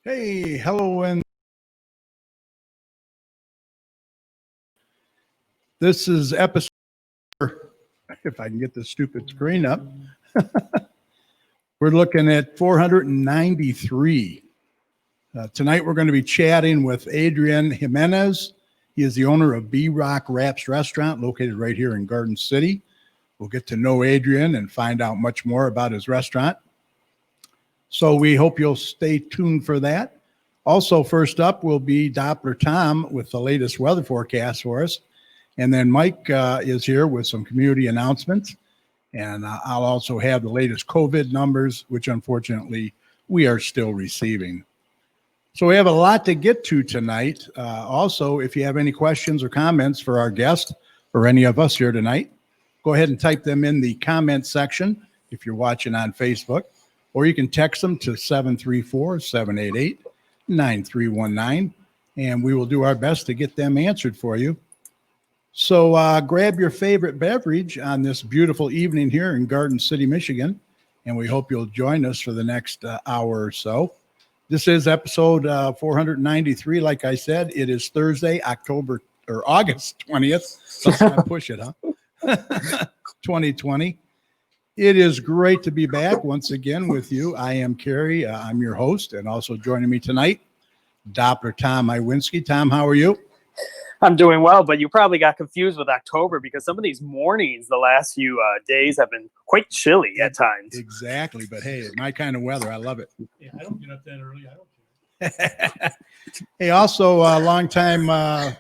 Hey, hello, and this is episode, if I can get this stupid screen up, we're looking at 493. Tonight we're going to be chatting with Adrian Jimenez. He is the owner of BeiRock Wraps Restaurant located right here in Garden City. We'll get to know Adrian and find out much more about his restaurant. So we hope you'll stay tuned for that. Also, first up will be Doppler Tom with the latest weather forecast for us. And then Mike is here with some community announcements. And I'll also have the latest COVID numbers, which unfortunately we are still receiving. So we have a lot to get to tonight. Also, if you have any questions or comments for our guest or any of us here tonight, go ahead and type them in the comment section if you're watching on Facebook, or you can text them to 734-788-9319, and we will do our best to get them answered for you. So grab your favorite beverage on this beautiful evening here in Garden City, Michigan, and we hope you'll join us for the next hour or so. This is episode 493. Like I said, it is Thursday, August 20th. Let's not push it, huh? 2020. It is great to be back once again with you. I am Carrie. I'm your host, and also joining me tonight, Doppler Tom Iwinski. Tom, how are you? I'm doing well, but you probably got confused with October because some of these mornings the last few days have been quite chilly at times. Exactly, but hey, my kind of weather. I love it. Yeah, I don't get up that early. I don't care. Hey, also a longtime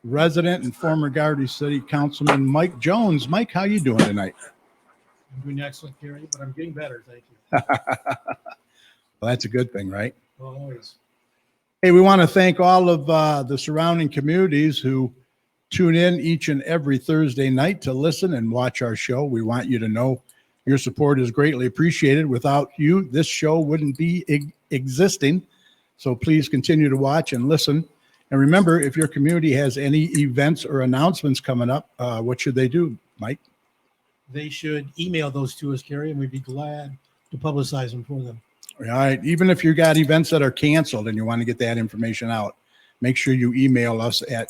resident and former Garden City Councilman Mike Jones. Mike, how you doing tonight? I'm doing excellent, Carrie, but I'm getting better. Thank you. Well, that's a good thing, right? Well, always. Hey, we want to thank all of the surrounding communities who tune in each and every Thursday night to listen and watch our show. We want you to know your support is greatly appreciated. Without you, this show wouldn't be existing. So please continue to watch and listen. And remember, if your community has any events or announcements coming up, what should they do, Mike? They should email those to us, Carrie, and we'd be glad to publicize them for them. All right. Even if you got events that are canceled and you want to get that information out, make sure you email us at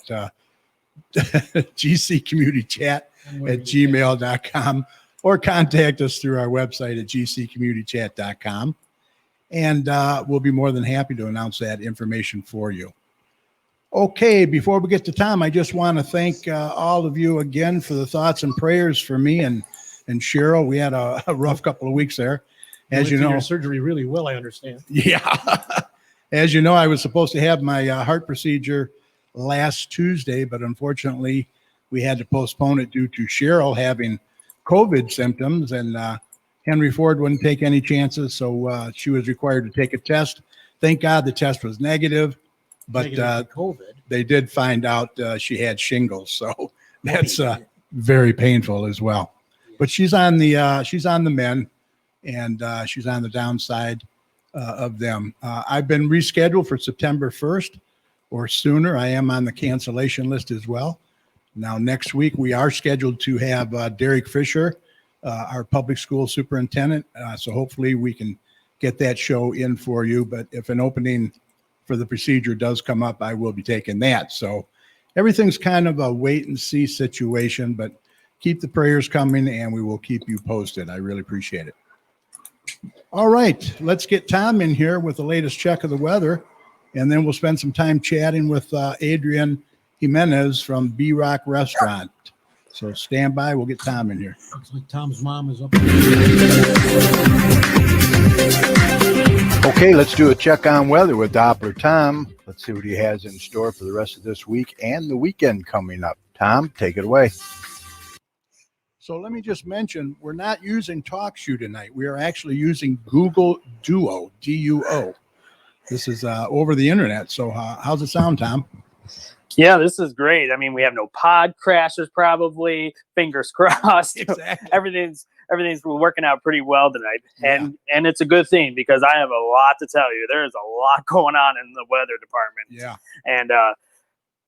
gccommunitychat@gmail.com or contact us through our website at gccommunitychat.com. And we'll be more than happy to announce that information for you. Okay, before we get to Tom, I just want to thank all of you again for the thoughts and prayers for me and Cheryl. We had a rough couple of weeks there. As you know, your surgery really well, I understand. Yeah. As you know, I was supposed to have my heart procedure last Tuesday, but unfortunately, we had to postpone it due to Cheryl having COVID symptoms, and Henry Ford wouldn't take any chances, so she was required to take a test. Thank God the test was negative, but COVID. They did find out she had shingles, so that's very painful as well. But she's on the mend. And she's on the downside of them. I've been rescheduled for September 1st or sooner. I am on the cancellation list as well. Now, next week, we are scheduled to have Derek Fisher, our public school superintendent. So hopefully we can get that show in for you. But if an opening for the procedure does come up, I will be taking that. So everything's kind of a wait and see situation, but keep the prayers coming and we will keep you posted. I really appreciate it. All right, let's get Tom in here with the latest check of the weather, and then we'll spend some time chatting with Adrian Jimenez from BeiRock Restaurant. So stand by. We'll get Tom in here. Looks like Tom's mom is up. Okay, let's do a check on weather with Doppler Tom. Let's see what he has in store for the rest of this week and the weekend coming up. Tom, take it away. So let me just mention, we're not using TalkShoe tonight. We are actually using Google Duo, D-U-O. This is over the internet. So how's it sound, Tom? Yeah, this is great. I mean, we have no pod crashes probably. Fingers crossed. Exactly. Everything's working out pretty well tonight. And it's a good thing because I have a lot to tell you. There is a lot going on in the weather department. Yeah. And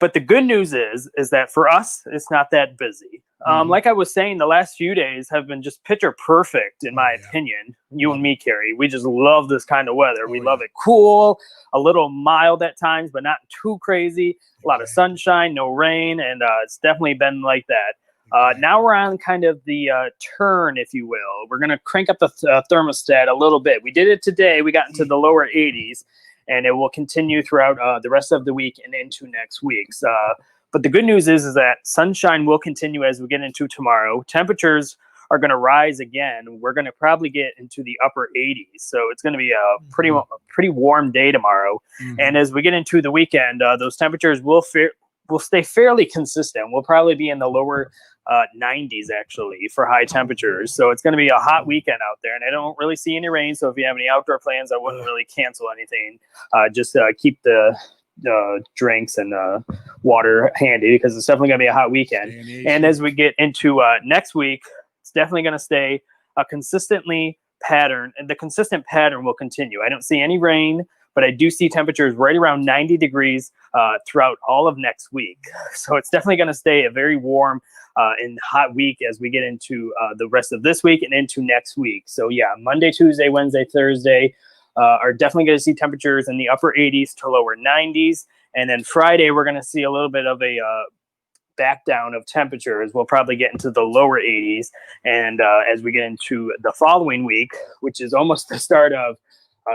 but the good news is that for us, it's not that busy. Like I was saying, the last few days have been just picture perfect, in my yeah. opinion. You and me, Carrie, we just love this kind of weather. We Oh, love yeah. it cool, a little mild at times, but not too crazy. A lot of Exactly. sunshine, no rain, and it's definitely been like that. Exactly. Now we're on kind of the turn, if you will. We're going to crank up the thermostat a little bit. We did it today. We got into the lower 80s, and it will continue throughout the rest of the week and into next week's. But the good news is that sunshine will continue as we get into tomorrow. Temperatures are going to rise again. We're going to probably get into the upper 80s. So it's going to be a pretty warm day tomorrow. And as we get into the weekend, those temperatures will stay fairly consistent. We'll probably be in the lower 90s actually for high temperatures. So it's going to be a hot weekend out there, and I don't really see any rain. So if you have any outdoor plans, I wouldn't really cancel anything. Just keep the drinks and water handy, because it's definitely going to be a hot weekend. And as we get into next week, it's definitely going to stay a consistently pattern, and the consistent pattern will continue. I don't see any rain, but I do see temperatures right around 90 degrees throughout all of next week. So it's definitely going to stay a very warm and hot week as we get into the rest of this week and into next week. So yeah, Monday, Tuesday, Wednesday, Thursday are definitely going to see temperatures in the upper 80s to lower 90s. And then Friday, we're going to see a little bit of a back down of temperatures. We'll probably get into the lower 80s. And as we get into the following week, which is almost the start of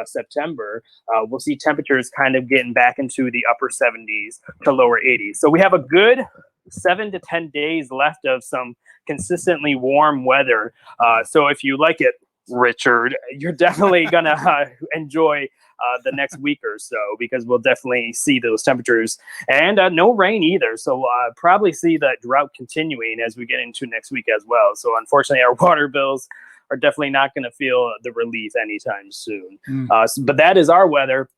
September, we'll see temperatures kind of getting back into the upper 70s to lower 80s. So we have a good 7 to 10 days left of some consistently warm weather. So if you like it, Richard, you're definitely going to enjoy the next week or so, because we'll definitely see those temperatures, and no rain either. So probably see that drought continuing as we get into next week as well. So unfortunately, our water bills are definitely not going to feel the relief anytime soon. But that is our weather.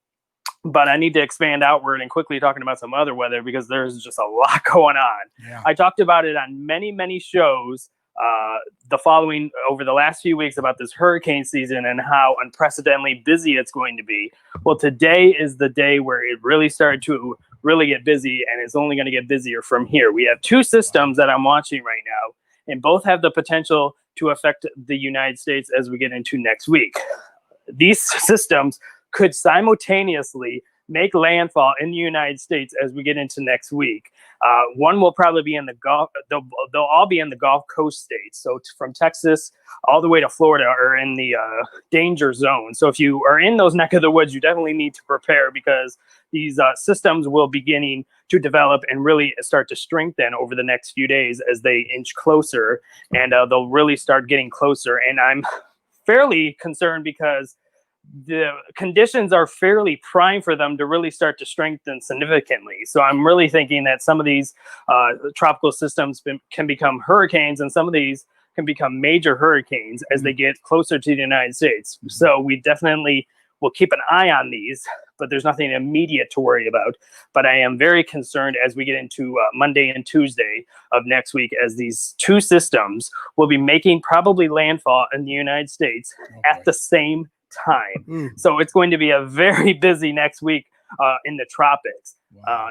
But I need to expand outward and quickly talking about some other weather, because there's just a lot going on. Yeah. I talked about it on many shows over the last few weeks about this hurricane season and how unprecedentedly busy it's going to be. Well, today is the day where it really started to really get busy, and it's only going to get busier from here. We have two systems that I'm watching right now, and both have the potential to affect the United States as we get into next week. These systems could simultaneously make landfall in the United States as we get into next week. One will probably be in the Gulf. They'll all be in the Gulf Coast states. So from Texas all the way to Florida are in the danger zone. So if you are in those neck of the woods, you definitely need to prepare, because these systems will beginning to develop and really start to strengthen over the next few days as they inch closer, and they'll really start getting closer. And I'm fairly concerned because the conditions are fairly prime for them to really start to strengthen significantly. So I'm really thinking that some of these tropical systems can become hurricanes, and some of these can become major hurricanes as they get closer to the United States. So we definitely will keep an eye on these, but there's nothing immediate to worry about. But I am very concerned as we get into Monday and Tuesday of next week, as these two systems will be making probably landfall in the United States at the same time. So it's going to be a very busy next week in the tropics.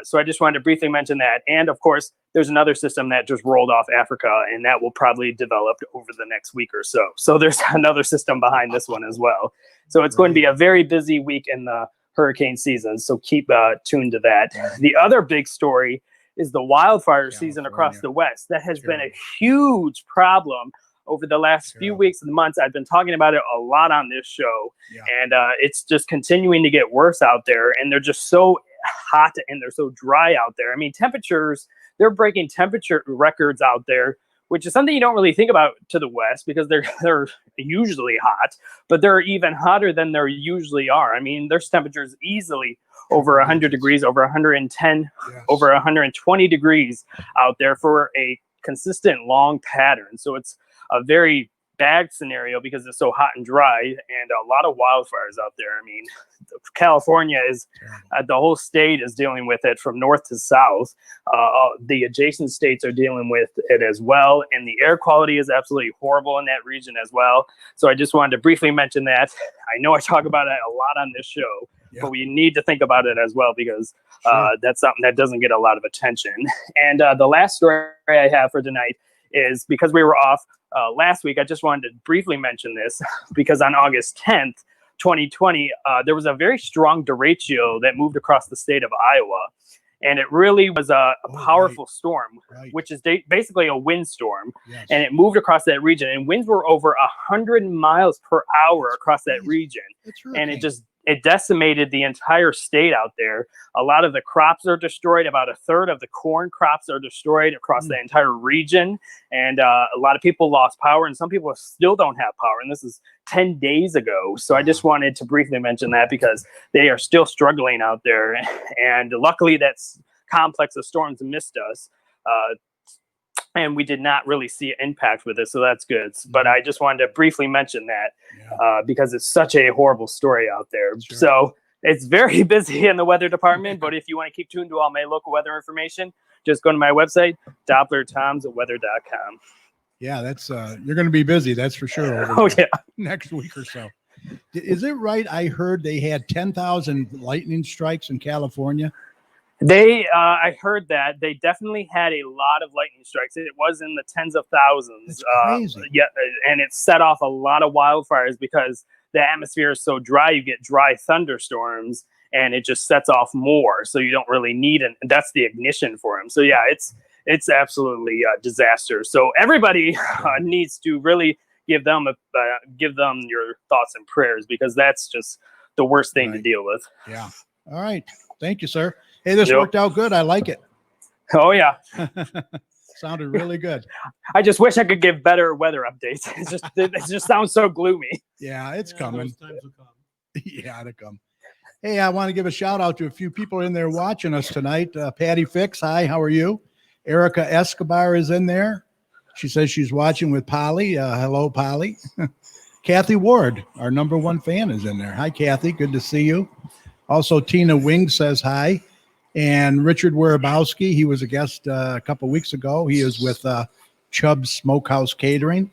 So I just wanted to briefly mention that. And of course, there's another system that just rolled off Africa, and that will probably develop over the next week or so. So there's another system behind this one as well. So it's going to be a very busy week in the hurricane season. So keep tuned to that. The other big story is the wildfire season across the West. That has been a huge problem over the last few weeks and months. I've been talking about it a lot on this show, and it's just continuing to get worse out there. And they're just so hot and they're so dry out there. I mean, temperatures, they're breaking temperature records out there, which is something you don't really think about to the West, because they're usually hot, but they're even hotter than they usually are. I mean, there's temperatures easily over 100 degrees, over 110, over 120 degrees out there for a consistent long pattern. So it's a very bad scenario because it's so hot and dry, and a lot of wildfires out there. I mean, California is the whole state is dealing with it from north to south. The adjacent states are dealing with it as well, and the air quality is absolutely horrible in that region as well. So I just wanted to briefly mention that. I know I talk about it a lot on this show, but we need to think about it as well, because that's something that doesn't get a lot of attention. And the last story I have for tonight is because we were off last week. I just wanted to briefly mention this because on August 10th, 2020, there was a very strong derecho that moved across the state of Iowa. And it really was a powerful storm, which is basically a windstorm. Yes. And it moved across that region. And winds were over 100 miles per hour across that region. And it decimated the entire state out there. A lot of the crops are destroyed. About a third of the corn crops are destroyed across the entire region. And a lot of people lost power. And some people still don't have power. And this is 10 days ago. So I just wanted to briefly mention that because they are still struggling out there. And luckily that complex of storms missed us. And we did not really see an impact with it. So that's good. But I just wanted to briefly mention that because it's such a horrible story out there. Sure. So it's very busy in the weather department. But if you want to keep tuned to all my local weather information, just go to my website, DopplerTomsWeather.com. Yeah, that's you're going to be busy. That's for sure. Next week or so. Is it right? I heard they had 10,000 lightning strikes in California. I heard that they definitely had a lot of lightning strikes. It was in the tens of thousands. That's crazy. And it set off a lot of wildfires because the atmosphere is so dry. You get dry thunderstorms, and it just sets off more. So you don't really need it. And that's the ignition for them. So yeah, it's absolutely a disaster. So everybody needs to really give them your thoughts and prayers because that's just the worst thing to deal with. Yeah. All right. Thank you, sir. Hey, this worked out good. I like it. Oh, yeah. Sounded really good. I just wish I could give better weather updates. It just sounds so gloomy. Yeah, it's coming. Those times will come. Yeah, it'll come. Hey, I want to give a shout out to a few people in there watching us tonight. Patty Fix, hi, how are you? Erica Escobar is in there. She says she's watching with Polly. Hello, Polly. Kathy Ward, our #1 fan, is in there. Hi, Kathy. Good to see you. Also, Tina Wing says hi. And Richard Werabowski, he was a guest a couple weeks ago. He is with Chubb's Smokehouse Catering.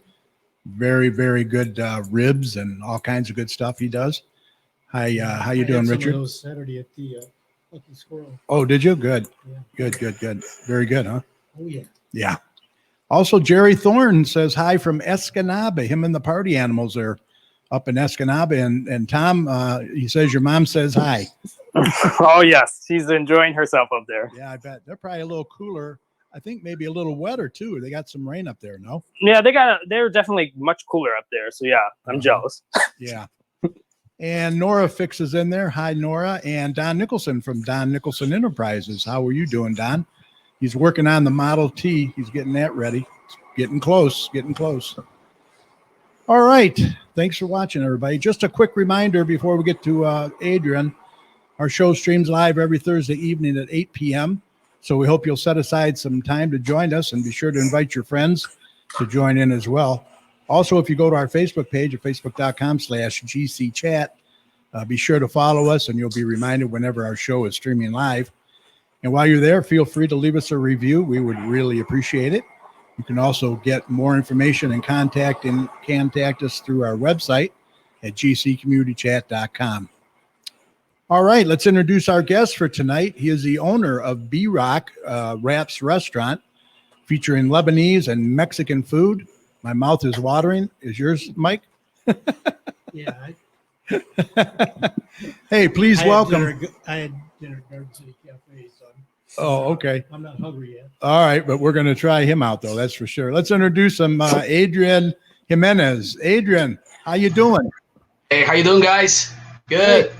Very, very good ribs and all kinds of good stuff he does. Hi, how you doing, Richard? Some of those Saturday at the Lucky Squirrel. Oh, did you? Good. Yeah. Good. Very good, huh? Oh, yeah. Yeah. Also, Jerry Thorne says hi from Escanaba. Him and the party animals are up in Escanaba. And Tom, he says your mom says hi. Oh, yes. She's enjoying herself up there. Yeah, I bet. They're probably a little cooler. I think maybe a little wetter, too. They got some rain up there, no? Yeah, they're definitely much cooler up there. So, yeah, I'm jealous. Yeah. And Nora Fixes in there. Hi, Nora. And Don Nicholson from Don Nicholson Enterprises. How are you doing, Don? He's working on the Model T. He's getting that ready. It's getting close. All right. Thanks for watching, everybody. Just a quick reminder before we get to Adrian. Our show streams live every Thursday evening at 8 p.m. So we hope you'll set aside some time to join us and be sure to invite your friends to join in as well. Also, if you go to our Facebook page at facebook.com/GCChat, be sure to follow us and you'll be reminded whenever our show is streaming live. And while you're there, feel free to leave us a review. We would really appreciate it. You can also get more information and contact us through our website at gccommunitychat.com. All right, let's introduce our guest for tonight. He is the owner of BeiRock Wraps Restaurant, featuring Lebanese and Mexican food. My mouth is watering. Is yours, Mike? Yeah. Hey, please welcome. I had dinner at Garden City Cafe, so okay. I'm not hungry yet. All right, but we're going to try him out, though. That's for sure. Let's introduce him, Adrian Jimenez. Adrian, how you doing? Hey, how you doing, guys? Good. Hey.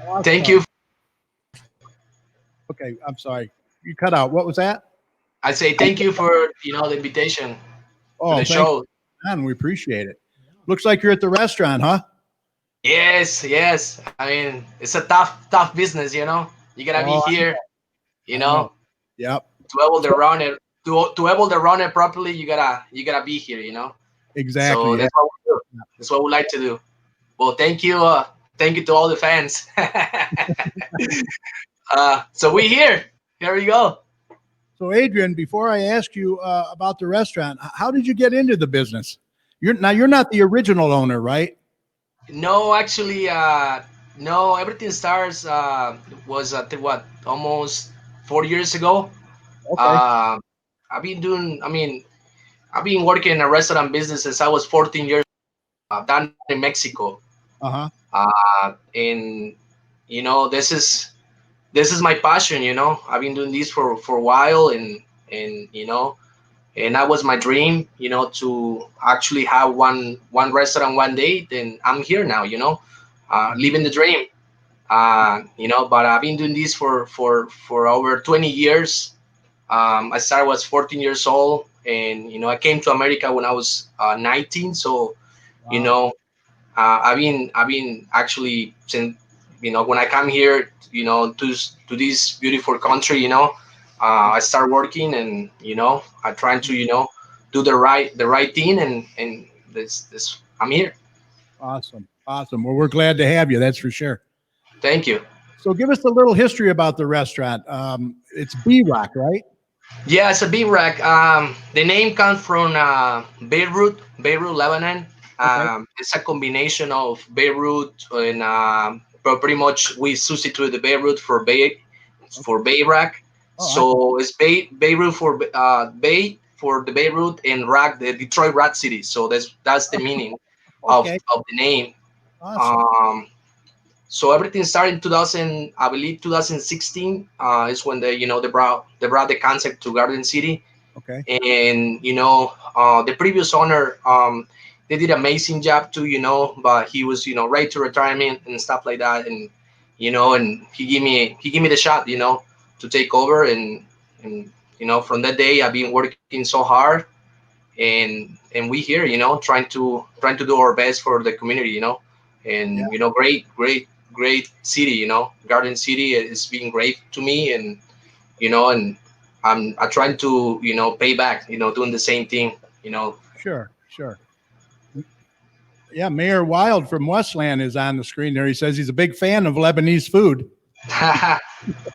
Awesome. Thank you. Okay, I'm sorry. You cut out. What was that? I say thank you for the invitation to the show. Man, we appreciate it. Looks like you're at the restaurant, huh? Yes. I mean, it's a tough business, You gotta be here, Yep. To able to run it, to able to run it properly, you gotta be here, Exactly. So that's what we do. That's what we like to do. Well, thank you. Thank you to all the fans. So we're here. Here we go. So, Adrian, before I ask you about the restaurant, how did you get into the business? You're not the original owner, right? No, actually, no. Everything starts was almost 4 years ago. Okay. I've been doing. I mean, I've been working in a restaurant business since I was 14 years down in Mexico. Uh-huh. And this is my passion. I've been doing this for a while, and and that was my dream. To actually have one restaurant one day. Then I'm here now. Living the dream. But I've been doing this for over 20 years. I started was 14 years old, and I came to America when I was 19. So you Wow. know, I've been actually since when I come here, to this beautiful country. I start working, and I trying to do the right thing, and this I'm here. Awesome. Awesome. Well, we're glad to have you. That's for sure. Thank you. So give us a little history about the restaurant. It's BeiRock, right? Yeah, it's a BeiRock. The name comes from Beirut, Lebanon. Okay. It's a combination of Beirut and but pretty much we substitute the Beirut for BeiRock. Oh, I, So it's Beirut for Bay for the Beirut and Rock the Detroit Rat City. So that's the meaning of okay. of the name. Awesome. Um, so everything started in 2000, I believe 2016 is when they brought the concept to Garden City. Okay. And the previous owner, they did amazing job too, but he was ready to retirement and stuff like that. And he gave me the shot, to take over. And from that day I've been working so hard, and we here, trying to do our best for the community, Yeah. and great city, Garden City is being great to me. And I'm trying to pay back, doing the same thing, Sure. Sure. Yeah. Mayor Wild from Westland is on the screen there. He says he's a big fan of Lebanese food.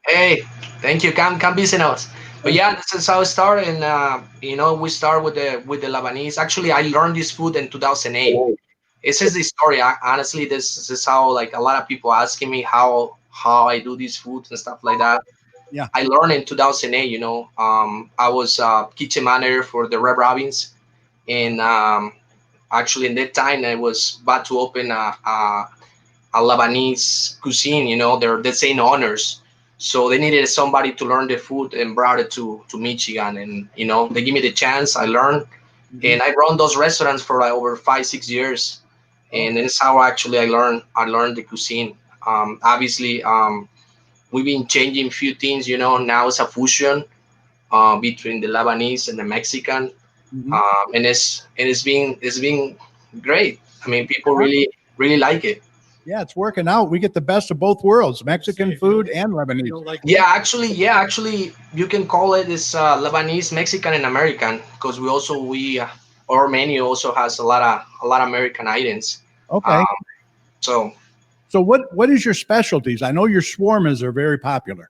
Hey, thank you. Come visit us. But yeah, this is how it started. And we start with the Lebanese. Actually, I learned this food in 2008. This is the story. Honestly, this is how, like, a lot of people asking me how I do these foods and stuff like that. Yeah. I learned in 2008. I was kitchen manager for the Red Robins, and actually in that time I was about to open a Lebanese cuisine. They're the same owners, so they needed somebody to learn the food and brought it to Michigan. And they give me the chance. I learned, Mhm. and I run those restaurants for like over 5-6 years, and Okay. it's how actually I learned the cuisine. Obviously, we've been changing few things. Now it's a fusion between the Lebanese and the Mexican, Mhm. and it's been great. I mean, people really like it. Yeah, it's working out. We get the best of both worlds: Mexican If you food don't- and if you Lebanese. don't like Yeah, actually, you can call it this Lebanese, Mexican, and American, because our menu also has a lot of American items. Okay. Um, so So what is your specialties? I know your shawarmas are very popular.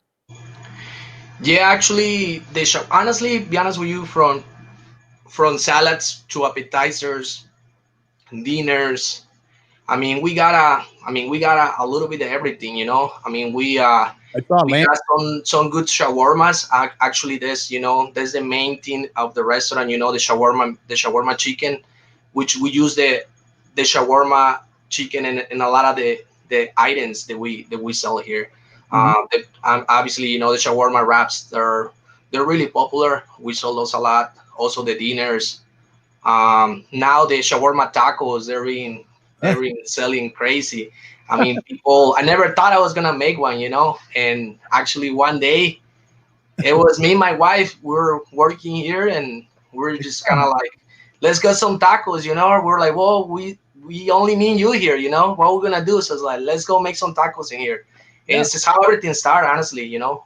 yeah, actually, honestly, be honest with you, from salads to appetizers, dinners. I mean, we got a little bit of everything. I mean, I saw we lamb. got some good shawarmas. Actually, there's the main thing of the restaurant. The shawarma chicken, which we use the shawarma chicken in a lot of the items that we sell here. Mhm. Obviously, the shawarma wraps. They're really popular. We sell those a lot. Also the dinners. Now the shawarma tacos, they're being selling crazy. I mean, people. I never thought I was gonna make one, and actually one day it was me and my wife. We were working here, and we're just kind of like, let's get some tacos. We're like, well, we only mean you here. What we're gonna do? So it's like, let's go make some tacos in here. And Yeah, it's just how everything started. Honestly,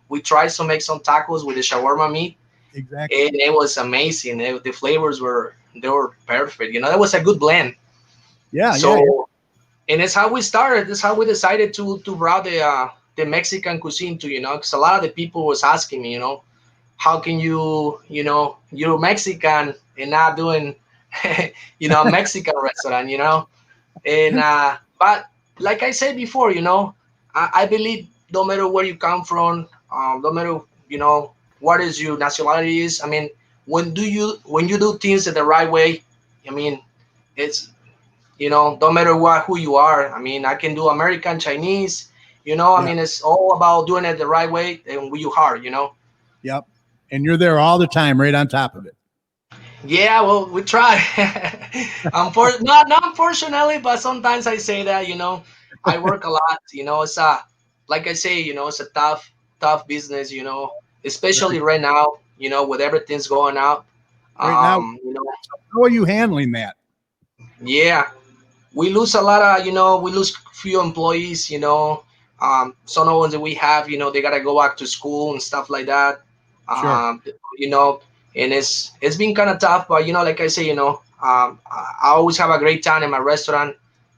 we tried to make some tacos with the shawarma meat, exactly. and it was amazing. The flavors were perfect. It was a good blend. Yeah, yeah, yeah. So, and it's how we started. It's how we decided to bring the Mexican cuisine to, because a lot of the people was asking me, how can you're Mexican and not doing a Mexican restaurant, and but like I said before, I believe no matter where you come from, no matter what is your nationality is. I mean, when you do things in the right way, I mean, it's, don't matter who you are. I mean, I can do American, Chinese, I Yeah. mean, it's all about doing it the right way and with your heart. Yep. And you're there all the time, right on top of it. Yeah, well, we try. Not unfortunately, but sometimes I say that, I work a lot. It's like I say, it's a tough business. Especially Right, right now. With everything's going out. right now, Um, you know, how are you handling that? yeah, we lose a lot of, we lose few employees. Some of the ones that we have, they gotta go back to school and stuff like that. Sure. You know, and it's been kind of tough, but like I say, I always have a great time in my restaurant.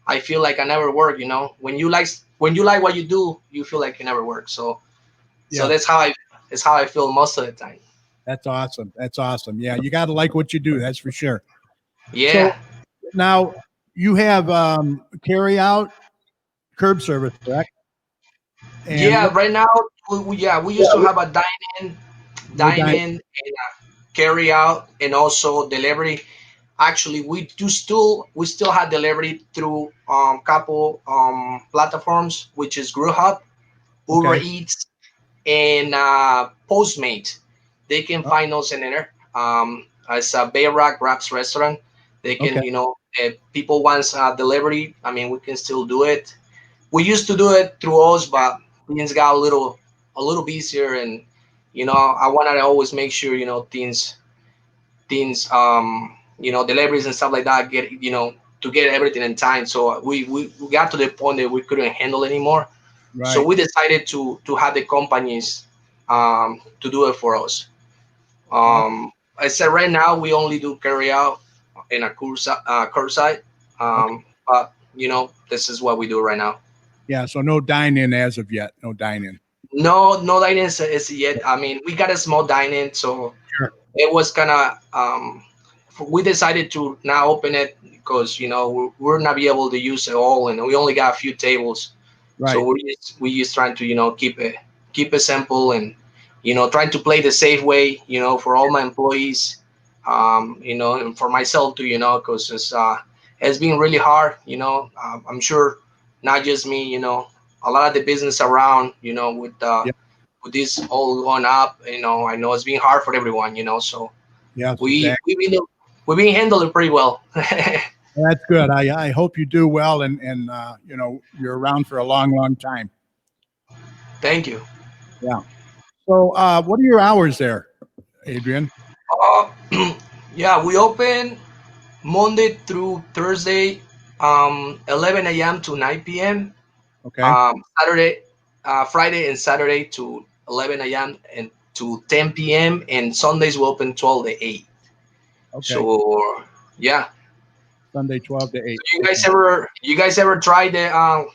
I feel like I never work. When you like what you do, you feel like you never work. So Yeah. that's how I feel most of the time. That's awesome. That's awesome. Yeah. You got to like what you do. That's for sure. So Yeah, now you have carry out curb service, correct? And yeah. what, Right now, we used to have a dine-in, no dining. and carry out, and also delivery. Actually, we still have delivery through couple platforms, which is Grubhub, Uber Okay. Eats, and Postmate. They can Oh, find us in there. As a BeiRock Wraps restaurant, they okay. can, if people wants delivery, I mean, we can still do it. We used to do it through us, but things got a little busier, and I wanted to always make sure things deliveries and stuff like that get to get everything in time. So we got to the point that we couldn't handle anymore, so Right. we decided to have the companies to do it for us. Awesome. I said right now we only do carry out in a curbside, Okay. but this is what we do right now. Yeah. So no dine in as of yet. No dine in. No dining is yet. I mean, we got a small dining, so Sure. it was kind of we decided to now open it because we're not be able to use it all, and we only got a few tables. So Right. we just trying to keep it simple, and trying to play the safe way, for all my employees, and for myself too, because it's been really hard. I'm sure not just me, a lot of the business around, Yeah. with this all going up, I know it's been hard for everyone, so Yes. we Exactly. we've been handling pretty well. That's good. I hope you do well and you're around for a long, long time. Thank you. Yeah. So what are your hours there, Adrian? Uh, yeah, we open Monday through Thursday, 11 a.m. to 9 p.m. Okay. Friday and Saturday to 11 a.m. and to 10 p.m. and Sundays we open 12 to 8. Okay. So yeah, Sunday 12 to 8. you Okay. guys ever you guys ever tried the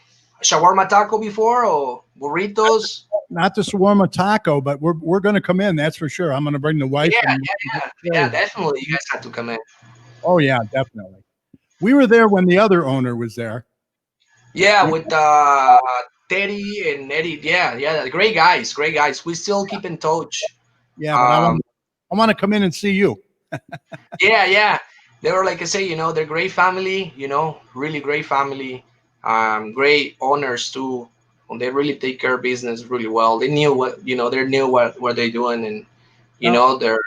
shawarma taco before or burritos? Not the shawarma taco, but we're going to come in. That's for sure. I'm going to bring the wife Yeah, and yeah, definitely. You guys have to come in. oh yeah, definitely. We were there when the other owner was there. Yeah, We, with Teddy and Eddie. Yeah, great guys, great guys. We still keep in touch. yeah, but Um, I want to come in and see you. yeah. They were, like I say, they're great family. Really great family. Great owners too. And they really take care of business really well. They knew they knew what they're doing, and Now, they're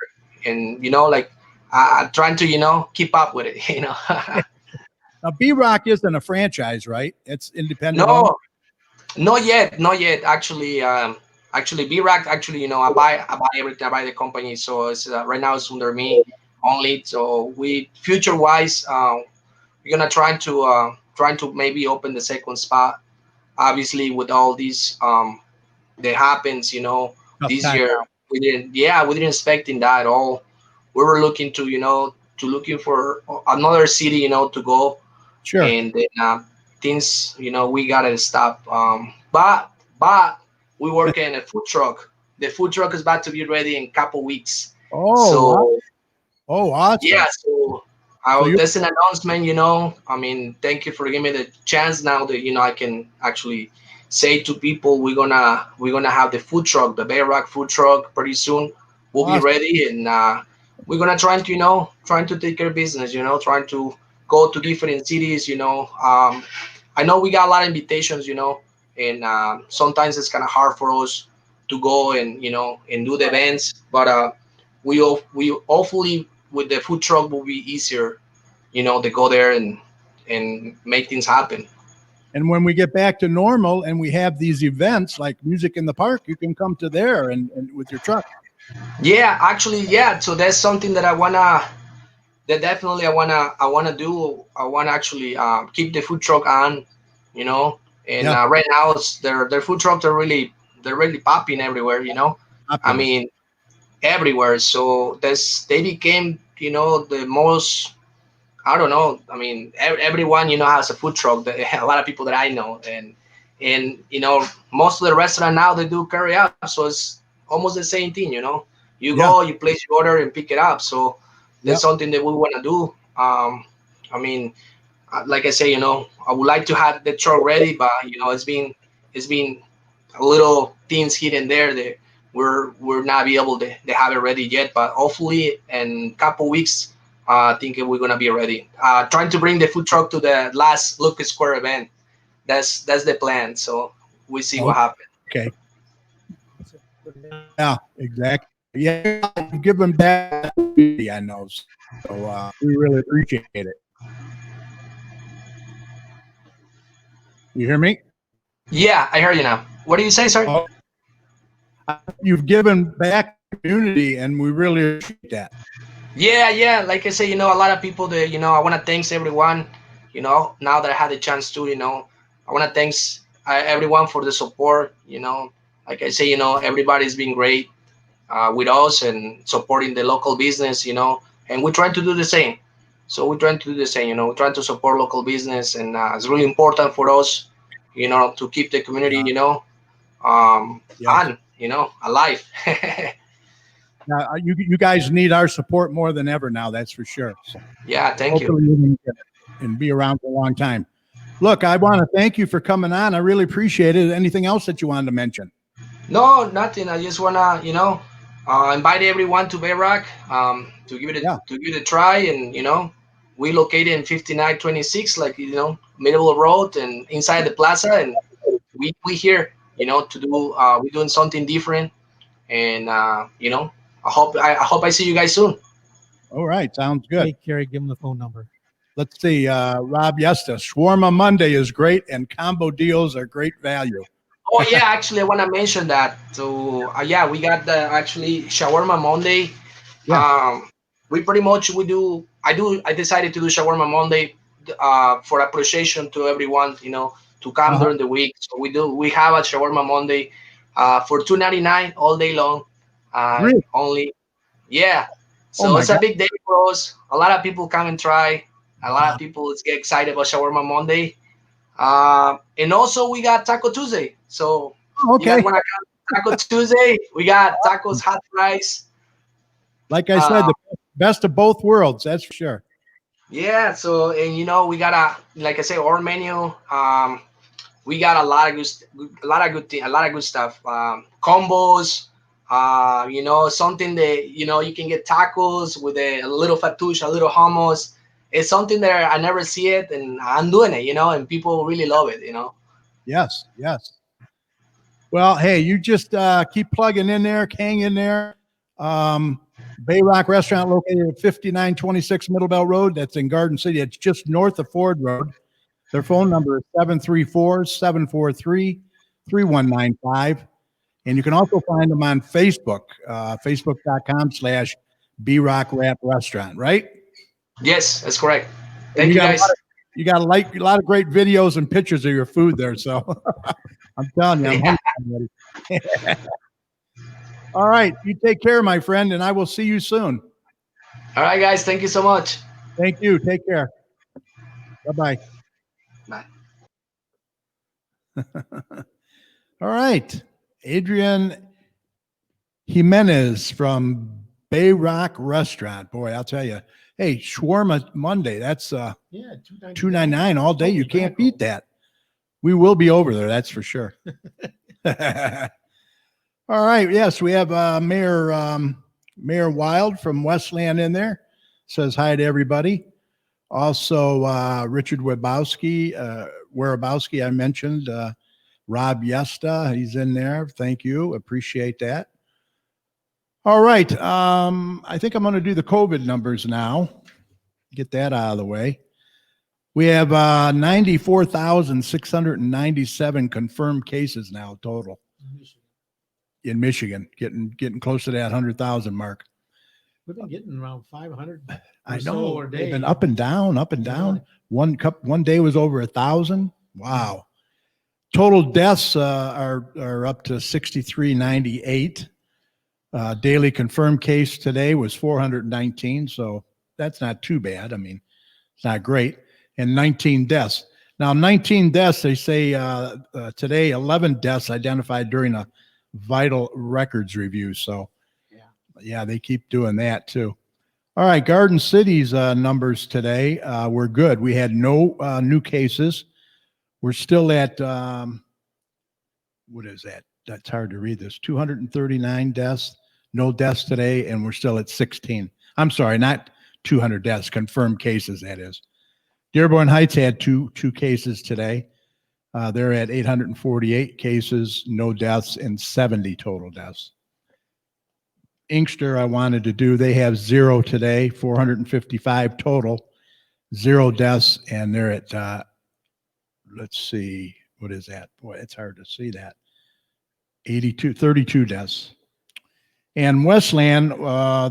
and like trying to keep up with it. now BeiRock isn't a franchise, right? It's independent owned. No, not yet. Actually, BeiRock. Actually, I buy everything. I buy the company. So it's right now it's under me only. So we future wise, we're gonna trying to maybe open the second spot. Obviously, with all these that happens, Tough this time year now. we didn't expecting that at all. We were looking looking for another city, to go, Sure. and then things we gotta stop, but we work in a food truck. The food truck is about to be ready in a couple weeks, Oh, wow. so Oh, yeah, awesome. so So you that's an announcement. I mean, thank you for giving me the chance now that I can actually say to people we're gonna have the food truck, the BeiRock food truck, pretty soon. We'll be awesome. ready, and we're gonna trying to take care of business, trying to go to different cities, I know we got a lot of invitations, and sometimes it's kind of hard for us to go and and do the events, but we hopefully with the food truck will be easier, to go there and make things happen. And when we get back to normal and we have these events like Music in the Park, you can come to there and with your truck. Yeah, actually, yeah. So that's something that that definitely I wanna do. I wanna actually keep the food truck on, you know. And Yeah. right now, their food trucks are they're really popping everywhere, I Popular. mean, everywhere. So they became, the most. I don't know. I mean, everyone has a food truck. A lot of people that I know, and most of the restaurant now they do carry out. So it's almost the same thing. You Yeah. go, you place your order, and pick it up. So Yeah. that's something that we want to do. I mean, like I say, I would like to have the truck ready, but it's been a little things here and there that we're not be able to have it ready yet. But hopefully in a couple weeks, I think we're gonna be ready. Trying to bring the food truck to the last Lucas Square event. That's the plan. So we see what happens. Okay. Yeah, exactly. Yeah, you've given back. I know. So we really appreciate it. You hear me? Yeah, I heard you now. What do you say, sorry? Oh, you've given back to the community, and we really appreciate that. Yeah. Like I say, a lot of people that I want to thanks everyone. Now that I had the chance to, I want to thanks everyone for the support. Like I say, everybody's been great with us and supporting the local business. And we're trying to do the same. So we're trying to do the same. We're trying to support local business, and it's really important for us, to keep the community, Yes. on, alive. Now, you guys need our support more than ever now. That's for sure. So Yeah, thank you. hopefully you can get it and be around for a long time. Look, I want to thank you for coming on. I really appreciate it. Anything else that you wanted to mention? No, nothing. I just wanna, invite everyone to BeiRock, to give it Yeah. to give it a try, and we located in 5926, like middle of the road and inside the plaza, and we here, to do we're doing something different, and I hope I see you guys soon. All right. Sounds good. Hey, Carrie, give him the phone number. Let's see. Rob Yesta. Shawarma Monday is great, and combo deals are great value. Oh yeah, actually I want to mention that. So yeah, we got the actually shawarma Monday. Yeah. We pretty much I decided to do shawarma Monday for appreciation to everyone, to come Uh-huh. during the week. So we have a shawarma Monday for $2.99 all day long. Really? Only, yeah. Oh So my it's a God. big day for us. A lot of people come and try. A lot Uh, of people get excited about shawarma Monday. And also we got Taco Tuesday. So you guys okay. want to come Taco Tuesday? We got tacos, hot fries. Like I said, Uh, the best of both worlds. That's for sure. yeah. So and we got like I say, our menu. We got a lot of good stuff. Combos. Something that you can get tacos with a little fattoush, a little hummus. It's something that I never see it, and I'm doing it. And people really love it. Yes. Yes. Well, hey, you just keep plugging in there, hang in there. BeiRock Restaurant located at 5926 Middlebelt Road. That's in Garden City. It's just north of Ford Road. Their phone number is 734-743-3195. And you can also find them on Facebook, facebook.com/BeiRock Rap Restaurant, right? Yes, that's correct. And Thank you, guys. you got a lot of great videos and pictures of your food there. So I'm telling you, I'm Yeah. hungry already. All right. You take care, my friend, and I will see you soon. All right, guys. Thank you so much. Thank you. Take care. Bye-bye. Bye. All right. Adrian Jimenez from BeiRock Restaurant. Boy, I'll tell you. Hey, shawarma Monday. That's Yeah, $2.99 all day. Holy You can't mackerel. beat that. We will be over there, that's for sure. All right. Yes, we have Mayor Mayor Wild from Westland in there. Says hi to everybody. Also, Richard Webowski, I mentioned. Rob Yesta, he's in there. Thank you. Appreciate that. All right. I think I'm going to do the COVID numbers now. Get that out of the way. We have 94,697 confirmed cases now total in Michigan, getting close to that 100,000 mark. We've been getting around 500. I so know. a day. They've been up and down, up and down. One day was over 1,000. Wow. Total deaths are up to 6,398. Daily confirmed case today was 419, so that's not too bad. I mean, it's not great. And 19 deaths. Now, 19 deaths, they say today, 11 deaths identified during a vital records review. So, yeah, they keep doing that too. All right, Garden City's numbers today were good. We had no new cases. We're still at, what is that? That's hard to read this. 239 deaths, no deaths today, and we're still at 16. I'm sorry, not 200 deaths, confirmed cases, that is. Dearborn Heights had two cases today. They're at 848 cases, no deaths, and 70 total deaths. Inkster, I wanted to do, they have 0 today, 455 total, 0 deaths, and they're at, let's see, what is that? Boy, it's hard to see that. 32 deaths. And Westland,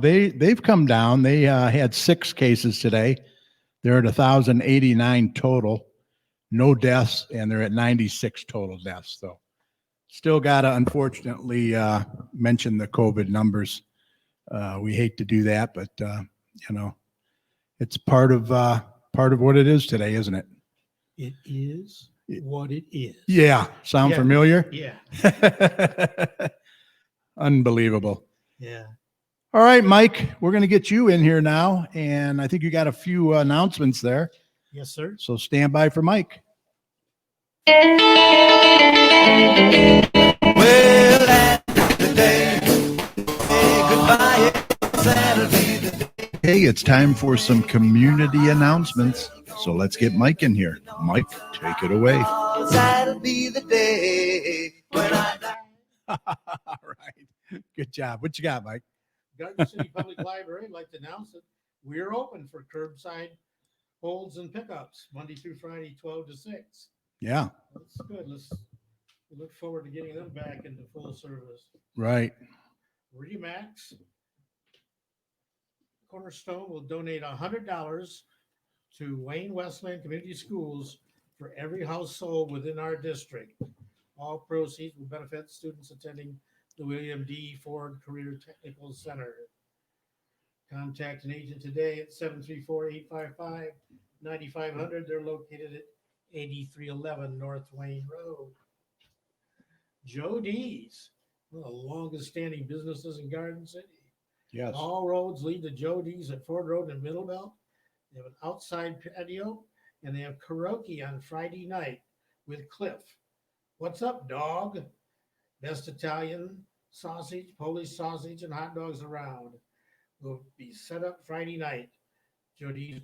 they've come down. They had 6 cases today. They're at 1,089 total, no deaths, and they're at 96 total deaths. So still got to unfortunately mention the COVID numbers. We hate to do that, but it's part of what it is today, isn't it? It is what it is. Yeah. Sound familiar? Yeah. Unbelievable. Yeah. All right, Mike, we're going to get you in here now. And I think you got a few announcements there. Yes, sir. So stand by for Mike. Well, that's the day. Hey, goodbye. That'll be the day. Hey, it's time for some community announcements. So let's get Mike in here. Mike, take it away. That'll be the day when I die. All right. Good job. What you got, Mike? Garden City Public Library, I'd like to announce that we're open for curbside holds and pickups Monday through Friday, 12 to 6. Yeah. That's good. We look forward to getting them back into full service. Right. Remax Cornerstone will donate $100 to Wayne Westland Community Schools for every household within our district. All proceeds will benefit students attending the William D. Ford Career Technical Center. Contact an agent today at 734-855-9500. They're located at 8311 North Wayne Road. Joe D's, one of the longest standing businesses in Garden City. Yes. All roads lead to Joe D's at Ford Road and Middlebelt. They have an outside patio, and they have karaoke on Friday night with Cliff. What's up, dog? Best Italian sausage, Polish sausage, and hot dogs around. Will be set up Friday night. Joe D's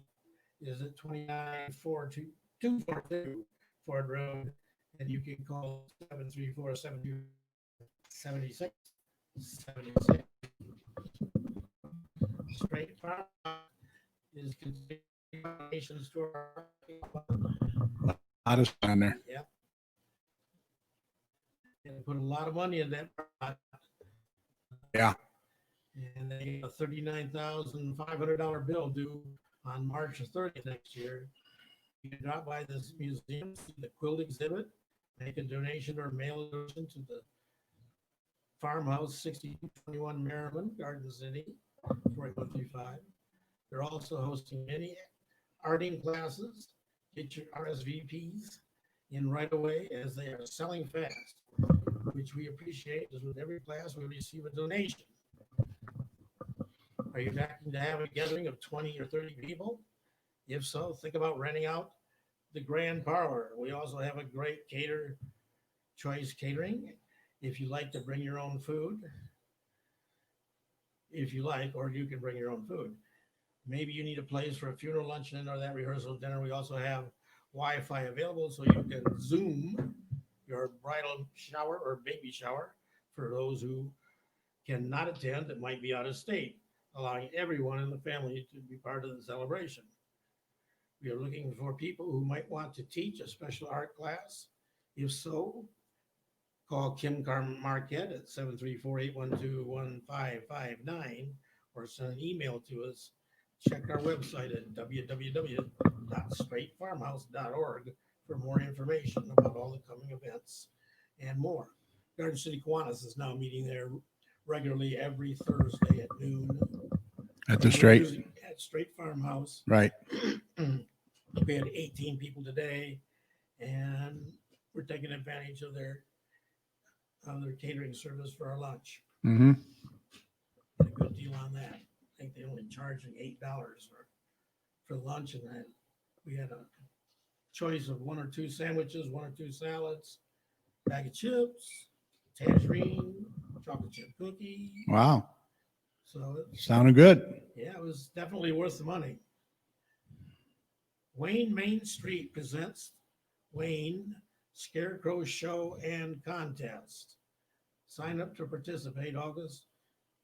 is at 242 Ford Road, and you can call 734-7676. Straight Farm is continuation store. Lot of on there. Yeah. And put a lot of money in that. Yeah. And they have a $39,500 bill due on March 30th next year. You can drop by this museum, see the quilt exhibit, make a donation or mail a donation to the Farmhouse, 6021 Maryland, Garden City, 4135. They're also hosting many arting classes. Get your RSVPs in right away as they are selling fast, which we appreciate, because with every class we receive a donation. Are you looking to have a gathering of 20 or 30 people? If so, think about renting out the grand parlor. We also have a great choice catering. If you like to bring your own food, if you like, or you can bring your own food. Maybe you need a place for a funeral luncheon or that rehearsal dinner. We also have Wi-Fi available, so you can Zoom your bridal shower or baby shower for those who cannot attend that might be out of state, allowing everyone in the family to be part of the celebration. We are looking for people who might want to teach a special art class. If so, call Kim Marquette at 734-812-1559 or send an email to us. Check our website at www.straightfarmhouse.org for more information about all the coming events and more. Garden City Kiwanis is now meeting there regularly every Thursday at noon. At the Straight. At Straight Farmhouse. Right. We had 18 people today, and we're taking advantage of their catering service for our lunch. Mm-hmm. A good deal on that. I think they only charging $8 for lunch, and then we had a choice of 1 or 2 sandwiches, 1 or 2 salads, bag of chips, tangerine, chocolate chip cookie. Wow. So Sounded good. yeah, it was definitely worth the money. Wayne Main Street presents Wayne Scarecrow Show and Contest. Sign up to participate August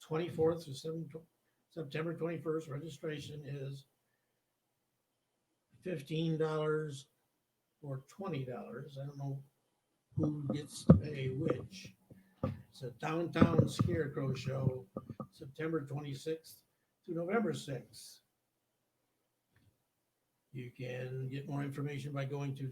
24th through September 21st. Registration is $15 or $20. I don't know who gets to pay which. It's a downtown Scarecrow Show, September 26th to November 6th. You can get more information by going to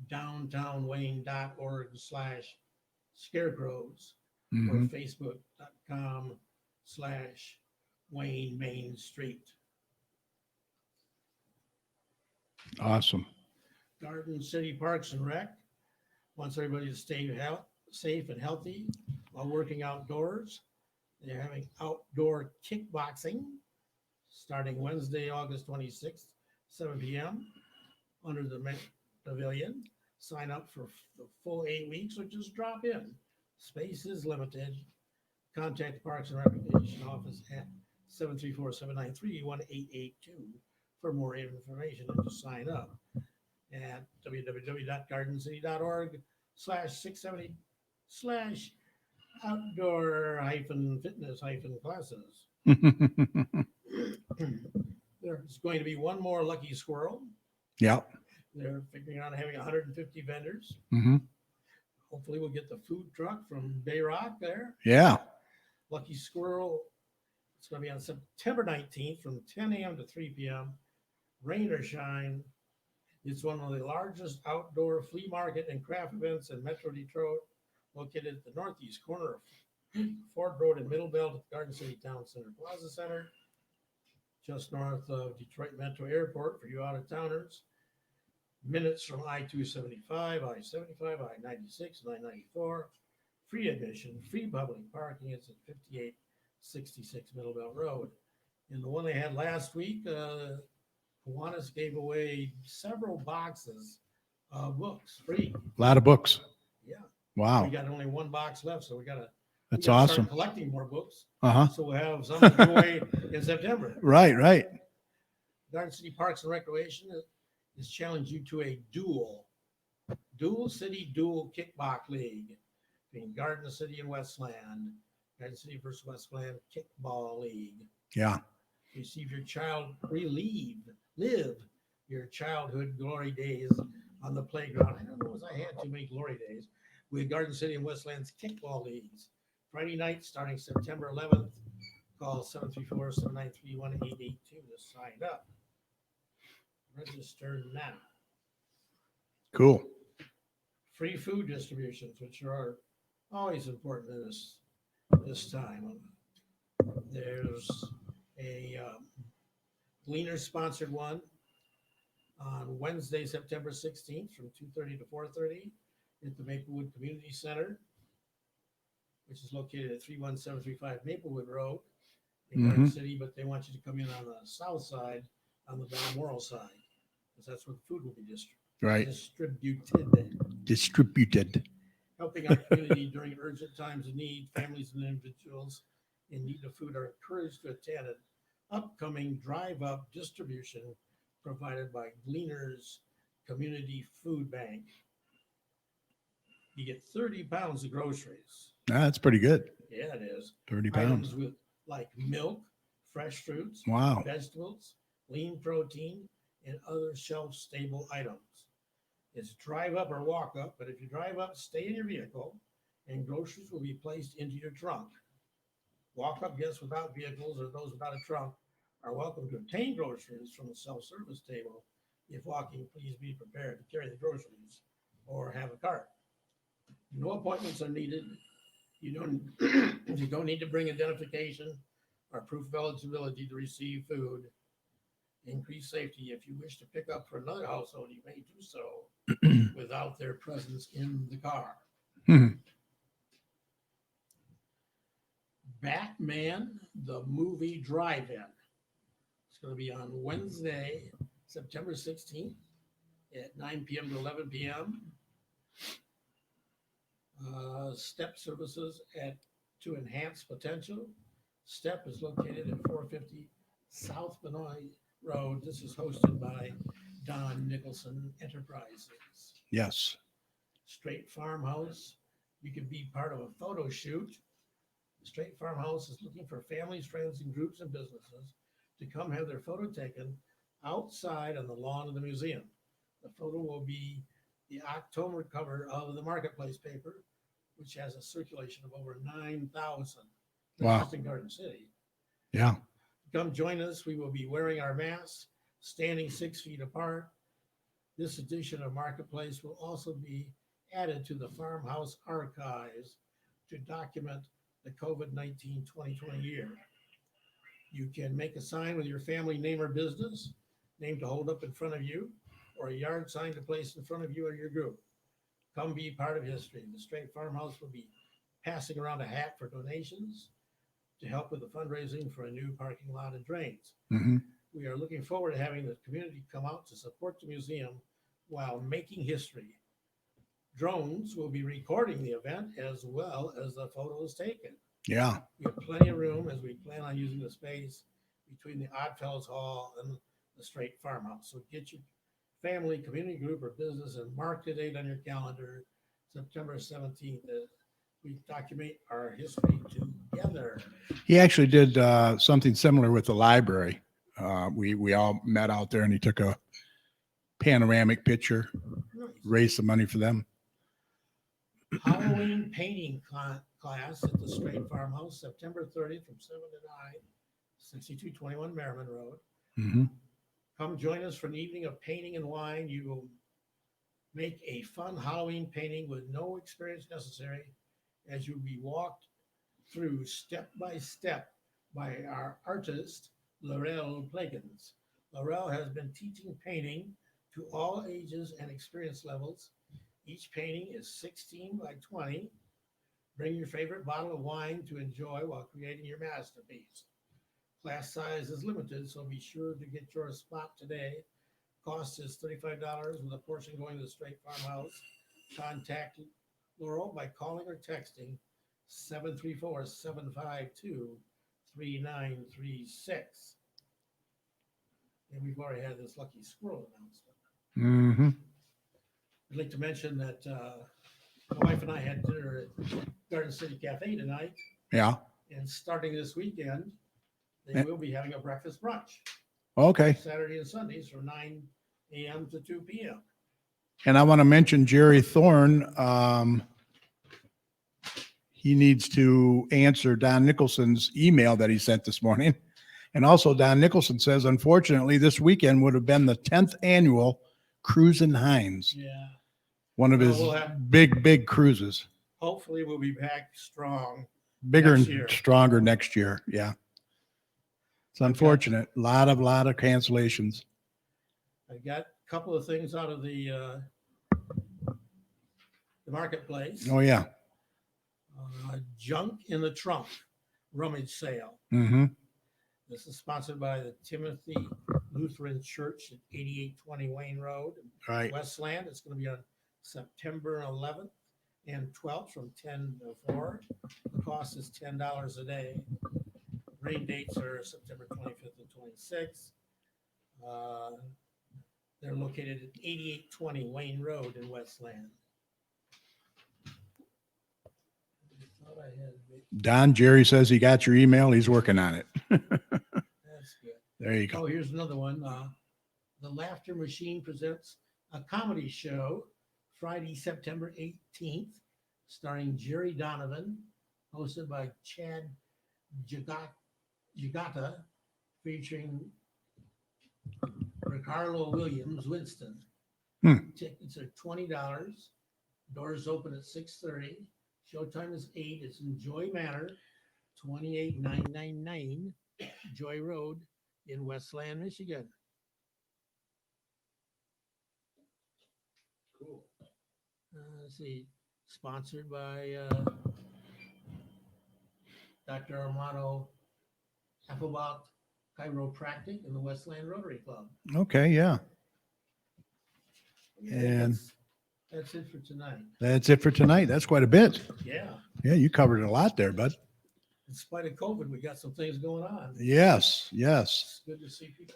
downtownwayne.org/scarecrows or Mm-hmm. facebook.com/Wayne Main Street. Awesome. Garden City Parks and Rec wants everybody to stay safe and healthy while working outdoors. They're having outdoor kickboxing starting Wednesday, August 26th, 7 p.m. under the pavilion. Sign up for the full 8 weeks or just drop in. Space is limited. Contact the Parks and Recreation Office at 734-793-1882 for more information and to sign up at www.gardencity.org/outdoor-fitness-classes. There's going to be one more lucky squirrel. Yeah. They're figuring out having 150 vendors. Mm-hmm. Hopefully we'll get the food truck from BeiRock there. Yeah. Lucky Squirrel. It's going to be on September 19th from 10 a.m. to 3 p.m. Rain or shine. It's one of the largest outdoor flea market and craft events in Metro Detroit, located at the northeast corner of Ford Road and Middle Belt at the Garden City Town Center Plaza Center, just north of Detroit Metro Airport for you out-of-towners. Minutes from I-275, I-75, I-96, and I-94. Free admission, free public parking. It's at 5866 Middle Belt Road. And the one they had last week, Kiwanis gave away several boxes of books, free. A lot of books. Yeah. Wow. We got only 1 box left, so we got to That's awesome. start collecting more books. Uh-huh. So we'll have some to give away in September. Right, right. Garden City Parks and Recreation is challenging you to a dual city kickbox league between Garden City and Westland. Garden City versus Westland Kickball League. Yeah. Receive your child, live your childhood glory days on the playground. I don't know if I had too many glory days with Garden City and Westland's kickball leagues. Friday night starting September 11th. Call 734-793-1882 to sign up. Register now. Cool. Free food distributions, which are always important in this time. There's a Gleaner sponsored one on Wednesday, September 16th from 2:30 to 4:30 at the Maplewood Community Center, which is located at 31735 Maplewood Road in Garden City, but they want you to come in on the south side, on the Balmoral side, because that's where the food will be distributed. Helping our community during urgent times of need, families and individuals in need of food are encouraged to attend an upcoming drive-up distribution provided by Gleaners Community Food Bank. You get 30 pounds of groceries. That's pretty good. Yeah, it is. 30 Items pounds. with like milk, fresh fruits, Wow. vegetables, lean protein, and other shelf-stable items. It's drive up or walk up, but if you drive up, stay in your vehicle, and groceries will be placed into your trunk. Walk up guests without vehicles or those without a trunk are welcome to obtain groceries from the self-service table. If walking, please be prepared to carry the groceries or have a cart. No appointments are needed. You don't need to bring identification or proof of eligibility to receive food. Increase safety. If you wish to pick up for another household, you may do so without their presence in the car. Batman, the movie drive-in. It's going to be on Wednesday, September 16th at 9 p.m. to 11 p.m. Step services to enhance potential. Step is located at 450 South Benoit Road. This is hosted by Don Nicholson Enterprises. Yes. Straight Farmhouse. You can be part of a photo shoot. Straight Farmhouse is looking for families, friends, and groups and businesses to come have their photo taken outside on the lawn of the museum. The photo will be the October cover of the Marketplace paper, which has a circulation of over 9,000. Wow. Just in Garden City. Yeah. Come join us. We will be wearing our masks, standing 6 feet apart. This edition of Marketplace will also be added to the Farmhouse archives to document the COVID-19 2020 year. You can make a sign with your family name or business, name to hold up in front of you, or a yard sign to place in front of you or your group. Come be part of history. The Straight Farmhouse will be passing around a hat for donations to help with the fundraising for a new parking lot and drains. Mm-hmm. We are looking forward to having the community come out to support the museum while making history. Drones will be recording the event as well as the photos taken. Yeah. We have plenty of room as we plan on using the space between the Oddfellows Hall and the Straight Farmhouse. So get your family, community group, or business and mark the date on your calendar, September 17th, as we document our history together. He actually did something similar with the library. We all met out there and he took a panoramic picture, Nice. raised some money for them. Halloween painting class at the Straight Farmhouse, September 30th from 7 to 9, 6221 Merriman Road. Mm-hmm. Come join us for an evening of painting and wine. You will make a fun Halloween painting with no experience necessary as you'll be walked through step by step by our artist, Laurel Plagans. Laurel has been teaching painting to all ages and experience levels. Each painting is 16 by 20. Bring your favorite bottle of wine to enjoy while creating your masterpiece. Class size is limited, so be sure to get your spot today. Cost is $35 with a portion going to the Straight Farmhouse. Contact Laurel by calling or texting 734-752-3936. And we've already had this lucky squirrel announcement. Mm-hmm. I'd like to mention that my wife and I had dinner at Garden City Cafe tonight, Yeah. and starting this weekend, they will be having a breakfast brunch Okay. Saturday and Sundays from 9 a.m. to 2 p.m. And I want to mention Jerry Thorne. He needs to answer Don Nicholson's email that he sent this morning. And also Don Nicholson says, unfortunately, this weekend would have been the 10th annual Cruisin' Hines. Yeah. One of Well, his we'll have- big cruises. Hopefully, we'll be back strong. Bigger Next and year. stronger next year. Yeah. It's unfortunate. A lot of cancellations. I got a couple of things out of the marketplace. Oh, yeah. Junk in the trunk rummage sale. Mm-hmm. This is sponsored by the Timothy Lutheran Church at 8820 Wayne Road, Right. Westland. It's going to be on September 11th and 12th from 10 to 4. The cost is $10 a day. Rain dates are September 25th and 26th. They're located at 8820 Wayne Road in Westland. I thought I had it. Don, Jerry says he got your email. He's working on it. That's good. There you go. Oh, here's another one. The Laughter Machine presents a comedy show Friday, September 18th, starring Jerry Donovan, hosted by Chad Gigata, featuring Ricardo Williams Winston. Tickets are $20. Doors open at 6:30. Showtime is 8. It's in Joy Manor, 28999 Joy Road in Westland, Michigan. Cool. Let's see. Sponsored by Dr. Armando Applebach Chiropractic in the Westland Rotary Club. Okay, yeah. And that's it for tonight. That's it for tonight. That's quite a bit. Yeah. Yeah, you covered a lot there, bud. In spite of COVID, we got some things going on. Yes. It's good to see people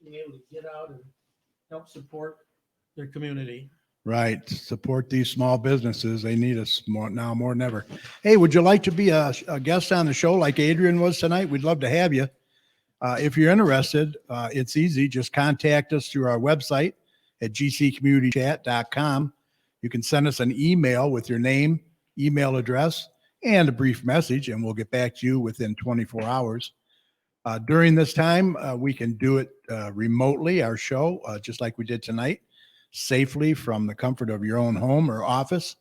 being able to get out and help support their community. Right. Support these small businesses. They need us more now more than ever. Hey, would you like to be a guest on the show like Adrian was tonight? We'd love to have you. If you're interested, it's easy. Just contact us through our website at gccommunitychat.com. You can send us an email with your name, email address, and a brief message, and we'll get back to you within 24 hours. During this time, we can do it remotely, our show, just like we did tonight, safely from the comfort of your own home or office.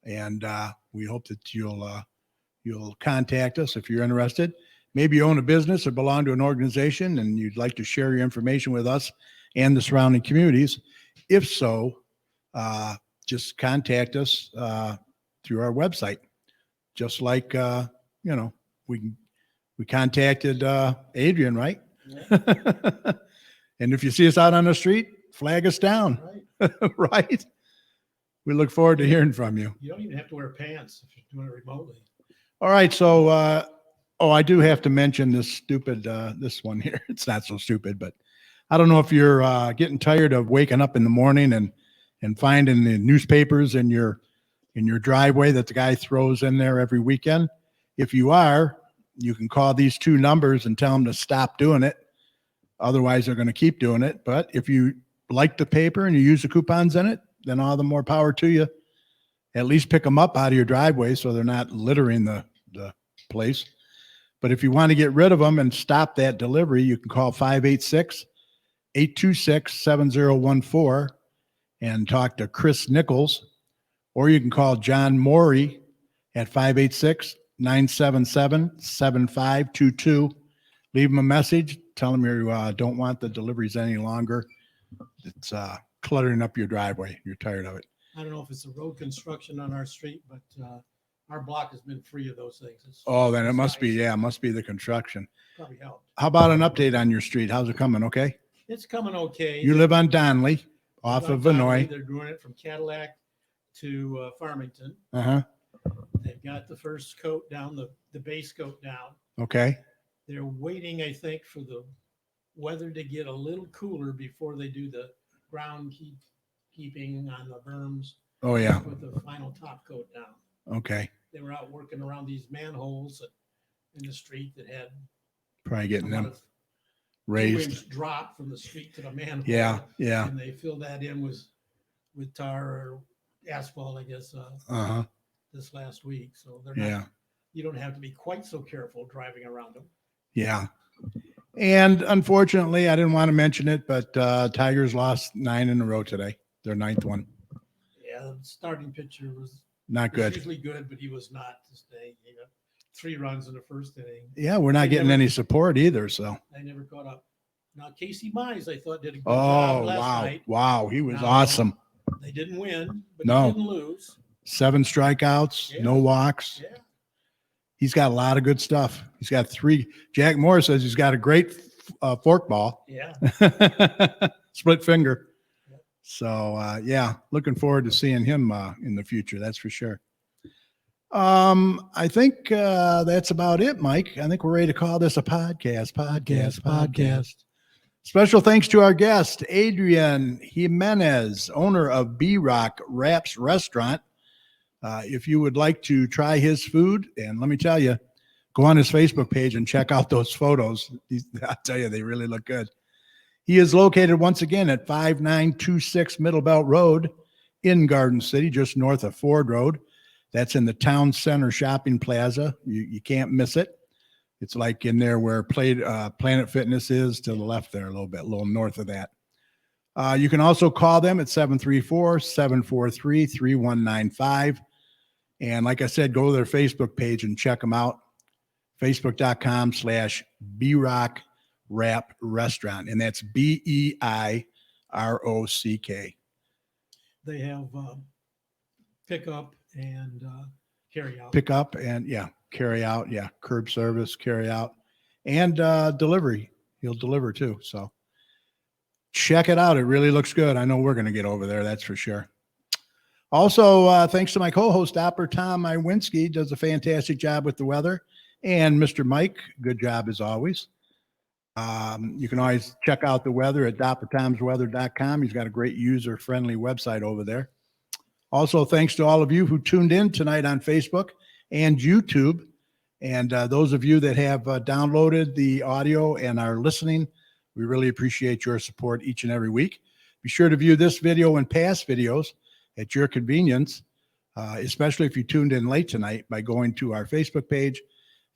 And we hope that you'll contact us if you're interested. Maybe you own a business or belong to an organization and you'd like to share your information with us and the surrounding communities. If so, just contact us through our website. Just like, we contacted Adrian, right? Yeah. And if you see us out on the street, flag us down. Right. Right. We look forward to hearing from you. You don't even have to wear pants if you're doing it remotely. All right. So, I do have to mention this stupid, this one here. It's not so stupid, but I don't know if you're getting tired of waking up in the morning and finding the newspapers in your driveway that the guy throws in there every weekend. If you are, you can call these two numbers and tell them to stop doing it. Otherwise, they're going to keep doing it. But if you like the paper and you use the coupons in it, then all the more power to you. At least pick them up out of your driveway so they're not littering the place. But if you want to get rid of them and stop that delivery, you can call 586-826-7014 and talk to Chris Nichols. Or you can call John Morey at 586-977-7522. Leave him a message. Tell him you don't want the deliveries any longer. It's cluttering up your driveway. You're tired of it. I don't know if it's the road construction on our street, but our block has been free of those things. Then it must be, yeah, it must be the construction. Probably helped. How about an update on your street? How's it coming? Okay. It's coming okay. You live on Donley off of Vinoy. They're doing it from Cadillac to Farmington. Uh-huh. They've got the first coat down, the base coat down. Okay. They're waiting, I think, for the weather to get a little cooler before they do the ground keeping on the berms. Oh, yeah. Put the final top coat down. Okay. They were out working around these manholes in the street that had Probably getting them about a raised. 2-inch drop from the street to the manhole. Yeah. Yeah. And they filled that in with tar or asphalt, I guess, Uh-huh. this last week. So they're not, Yeah. you don't have to be quite so careful driving around them. Yeah. And unfortunately, I didn't want to mention it, but Tigers lost 9 in a row today. Their 9th one. Yeah, the starting pitcher was Not good. usually good, but he was not this day. He got 3 runs in the first inning. Yeah, we're not They getting never- any support either. So. I never caught up. Now, Casey Mize, I thought, did a good Oh, job last wow. night. Wow. He was No. awesome. They didn't win, but No. he didn't lose. 7 strikeouts, Yeah. no walks. Yeah. He's got a lot of good stuff. He's got 3. Jack Moore says he's got a great fork ball. Yeah. Split finger. Yep. So, yeah, looking forward to seeing him in the future. That's for sure. I think that's about it, Mike. I think we're ready to call this a podcast. Special thanks to our guest, Adrian Jimenez, owner of BeiRock Wraps Restaurant. If you would like to try his food, and let me tell you, go on his Facebook page and check out those photos. I'll tell you, they really look good. He is located once again at 5926 Middle Belt Road in Garden City, just north of Ford Road. That's in the Town Center Shopping Plaza. You can't miss it. It's like in there where Planet Fitness is, to the left there a little north of that. You can also call them at 734-743-3195. And like I said, go to their Facebook page and check them out. Facebook.com/BeiRock Wrap Restaurant. And that's BeiRock. They have pickup and carry out. Pick up and carry out. Yeah. Curb service, carry out, and delivery. He'll deliver too. So check it out. It really looks good. I know we're going to get over there. That's for sure. Also, thanks to my co-host, Dr. Tom Iwinski, does a fantastic job with the weather. And Mr. Mike, good job as always. You can always check out the weather at drtomsweather.com. He's got a great user-friendly website over there. Also, thanks to all of you who tuned in tonight on Facebook and YouTube. And those of you that have downloaded the audio and are listening, we really appreciate your support each and every week. Be sure to view this video and past videos at your convenience, especially if you tuned in late tonight, by going to our Facebook page,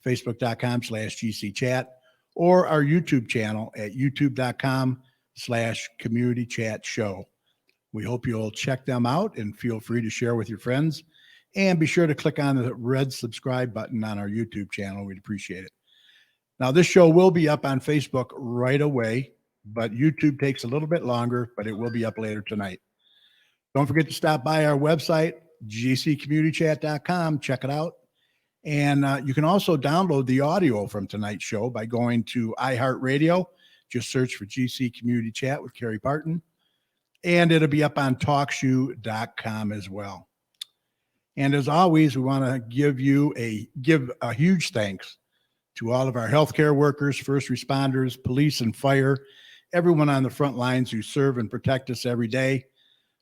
facebook.com/GCChat, or our YouTube channel at youtube.com/communitychatshow. We hope you'll check them out and feel free to share with your friends. And be sure to click on the red subscribe button on our YouTube channel. We'd appreciate it. Now, this show will be up on Facebook right away, but YouTube takes a little bit longer, but it will be up later tonight. Don't forget to stop by our website, gccommunitychat.com. Check it out. And you can also download the audio from tonight's show by going to iHeartRadio. Just search for GC Community Chat with Kerry Parton. And it'll be up on TalkShoe.com as well. And as always, we want to give a huge thanks to all of our healthcare workers, first responders, police and fire, everyone on the front lines who serve and protect us every day.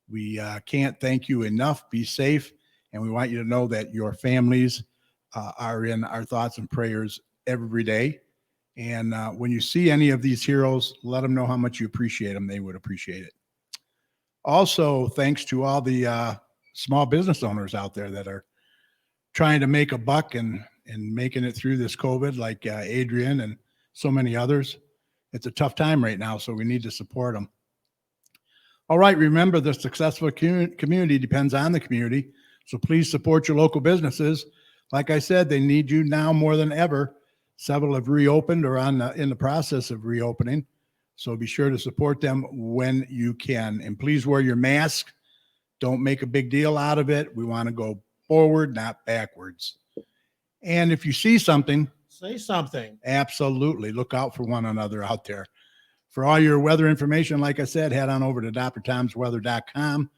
We can't thank you enough. Be safe. And we want you to know that your families are in our thoughts and prayers every day. And when you see any of these heroes, let them know how much you appreciate them. They would appreciate it. Also, thanks to all the small business owners out there that are trying to make a buck and making it through this COVID, like Adrian and so many others. It's a tough time right now, so we need to support them. All right, remember, the successful community depends on the community, so please support your local businesses. Like I said, they need you now more than ever. Several have reopened or in the process of reopening, so be sure to support them when you can. And please wear your mask. Don't make a big deal out of it. We want to go forward, not backwards. And if you see something, Say something. absolutely look out for one another out there. For all your weather information, like I said, head on over to drtomsweather.com.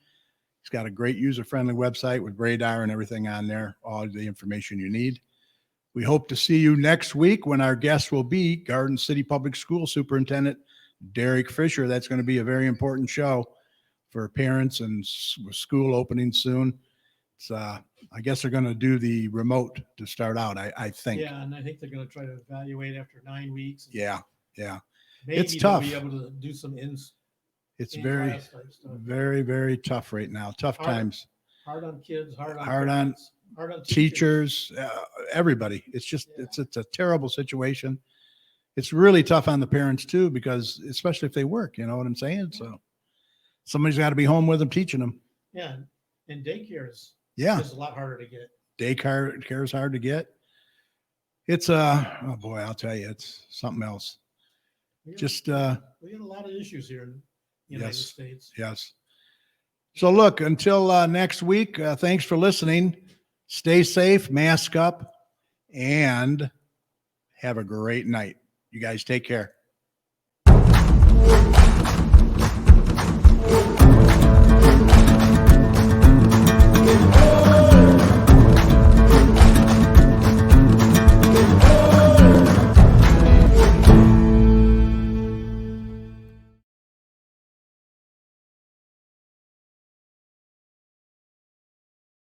He's got a great user-friendly website with radar and everything on there, all the information you need. We hope to see you next week when our guest will be Garden City Public School Superintendent Derek Fisher. That's going to be a very important show for parents and school opening soon. It's, I guess they're going to do the remote to start out, I think. Yeah, and I think they're going to try to evaluate after 9 weeks. Yeah. Maybe It's tough. They'll be able to do some It's very, very, very tough right now. Tough times. Hard on kids, hard on Hard on teachers, everybody. It's just, it's a terrible situation. It's really tough on the parents too, because especially if they work, you know what I'm saying? So somebody's got to be home with them, teaching them. Yeah, and daycare is Yeah. a lot harder to get. Daycare is hard to get. It's oh boy, I'll tell you, it's something else. We got Just a lot of issues here in the United Yes. States. yes. So look, until next week, thanks for listening. Stay safe, mask up, and have a great night. You guys take care.